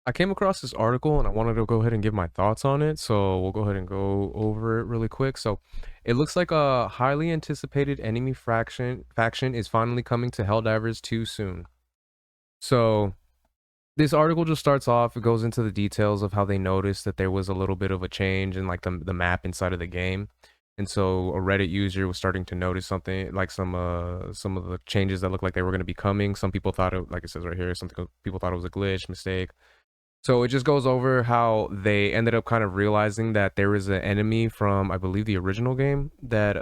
I came across this article and I wanted to go ahead and give my thoughts on it. So we'll go ahead and go over it really quick. So it looks like a highly anticipated enemy faction is finally coming to Helldivers 2 soon. So this article just starts off, it goes into the details of how they noticed that there was a little bit of a change in like the map inside of the game. And so a Reddit user was starting to notice something like some of the changes that looked like they were going to be coming. Some people thought it, like it says right here, some people thought it was a glitch, mistake. So it just goes over how they ended up kind of realizing that there is an enemy from, I believe, the original game that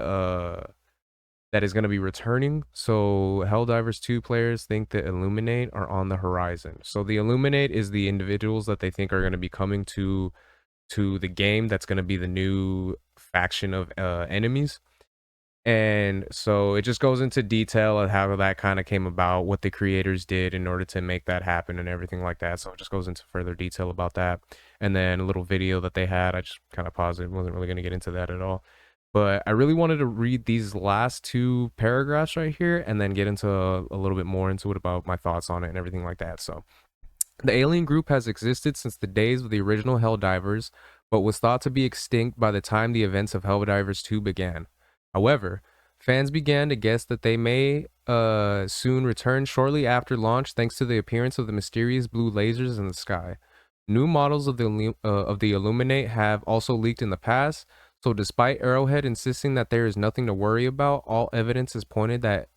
is going to be returning. So Helldivers 2 players think the Illuminate are on the horizon. So the Illuminate is the individuals that they think are going to be coming to the game. That's going to be the new faction of enemies. And so it just goes into detail of how that kind of came about, what the creators did in order to make that happen and everything like that. So it just goes into further detail about that. And then a little video that they had, I just kind of paused it, wasn't really going to get into that at all. But I really wanted to read these last two paragraphs right here and then get into a little bit more into it about my thoughts on it and everything like that. So the alien group has existed since the days of the original Helldivers, but was thought to be extinct by the time the events of Helldivers 2 began. However, fans began to guess that they may soon return shortly after launch thanks to the appearance of the mysterious blue lasers in the sky. New models of the Illuminate have also leaked in the past, so despite Arrowhead insisting that there is nothing to worry about, all evidence is pointed that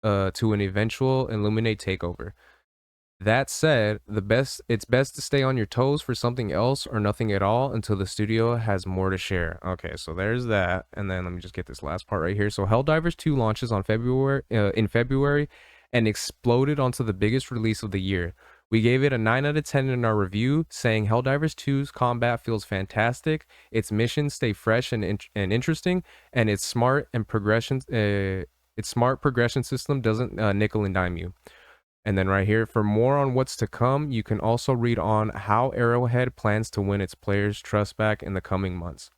to an eventual Illuminate takeover. That said, it's best to stay on your toes for something else or nothing at all until the studio has more to share. Okay, so there's that, and then let me just get this last part right here. So Helldivers 2 launches on February and exploded onto the biggest release of the year. We gave it a 9 out of 10 in our review, saying Helldivers 2's combat feels fantastic, its missions stay fresh and interesting, and its smart progression system doesn't nickel and dime you. And then right here, for more on what's to come, you can also read on how Arrowhead plans to win its players' trust back in the coming months.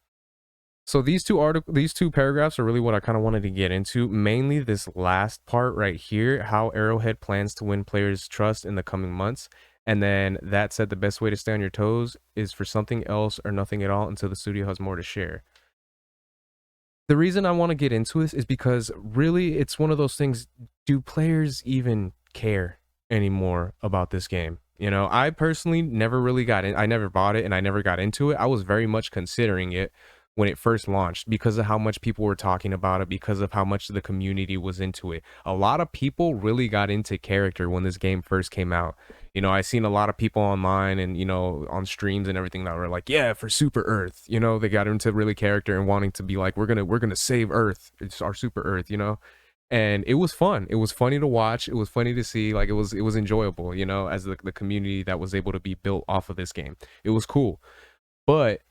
So these two paragraphs are really what I kind of wanted to get into. Mainly this last part right here, how Arrowhead plans to win players' trust in the coming months. And then that said, the best way to stay on your toes is for something else or nothing at all until the studio has more to share. The reason I want to get into this is because really it's one of those things. Do players even care anymore about this game? You know, I personally never really got in. I never bought it and I never got into it. I was very much considering it when it first launched because of how much people were talking about it, because of how much the community was into it. A lot of people really got into character when this game first came out. You know, I seen a lot of people online and, you know, on streams and everything that were like, yeah, for Super Earth. You know, they got into really character and wanting to be like, we're gonna save Earth. It's our Super Earth, you know? And it was fun. It was funny to watch. It was funny to see. Like it was enjoyable, you know, as the community that was able to be built off of this game. It was cool. But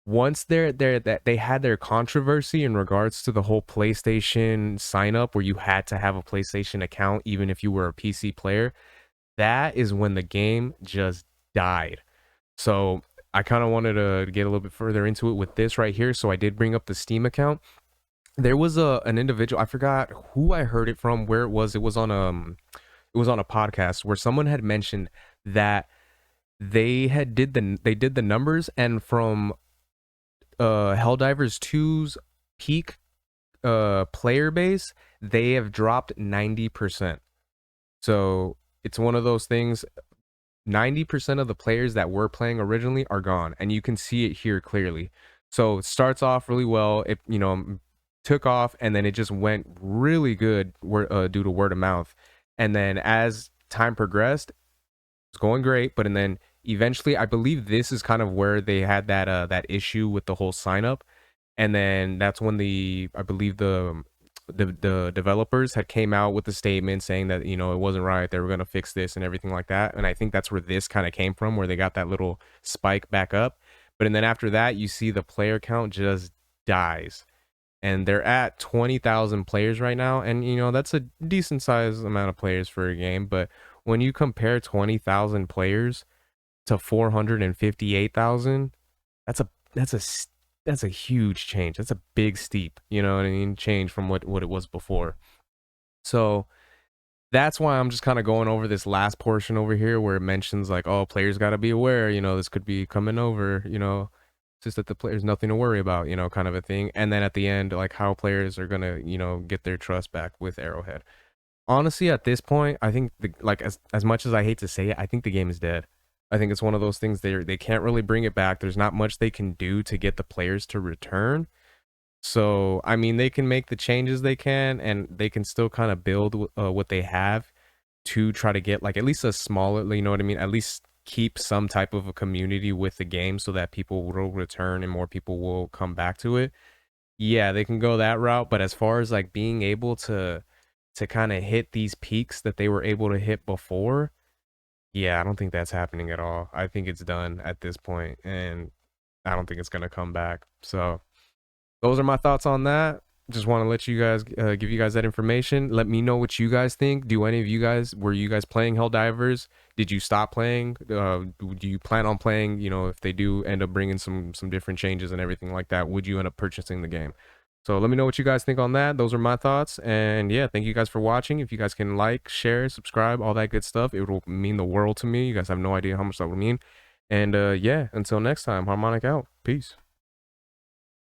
once that they had their controversy in regards to the whole PlayStation sign up where you had to have a PlayStation account even if you were a PC player, that is when the game just died. So I kind of wanted to get a little bit further into it with this right here. So I did bring up the Steam account. There was an individual, I forgot who I heard it from, where it was. It was on a podcast where someone had mentioned that they did the numbers, and from Helldivers 2's peak player base, they have dropped 90%. So it's one of those things. 90% of the players that were playing originally are gone, and you can see it here clearly. So it starts off really well. It, you know, took off, and then it just went really good due to word of mouth. And then as time progressed, it's going great. But and then eventually, I believe this is kind of where they had that issue with the whole sign up, and then that's when I believe the developers had came out with a statement saying that, you know, it wasn't right, they were going to fix this and everything like that. And I think that's where this kind of came from, where they got that little spike back up. But and then after that, you see the player count just dies, and they're at 20,000 players right now. And you know, that's a decent sized amount of players for a game, but when you compare 20,000 players to 458,000, that's a that's a that's a huge change. That's a big steep, you know what I mean, change from what it was before. So That's why I'm just kind of going over this last portion over here where it mentions like, oh, players got to be aware, this could be coming over, it's just that the players nothing to worry about, kind of a thing. And then at the end, like how players are gonna, get their trust back with Arrowhead. Honestly, at this point, I think like as much as I hate to say it, I think the game is dead. I think it's one of those things they can't really bring it back. There's not much they can do to get the players to return. So, I mean, they can make the changes they can, and they can still kind of build what they have to try to get like at least a smaller, you know what I mean? At least keep some type of a community with the game so that people will return and more people will come back to it. Yeah, they can go that route, but as far as like being able to kind of hit these peaks that they were able to hit before, yeah, I don't think that's happening at all. I think it's done at this point, and I don't think it's gonna come back. So those are my thoughts on that. Just want to let you guys give you guys that information. Let me know what you guys think. Do any of you guys were you guys playing Helldivers? Did you stop playing? Do you plan on playing? If they do end up bringing some different changes and everything like that, would you end up purchasing the game? So let me know what you guys think on that. Those are my thoughts. And yeah, thank you guys for watching. If you guys can like, share, subscribe, all that good stuff, it will mean the world to me. You guys have no idea how much that would mean. And yeah, until next time, Harmonic out. Peace.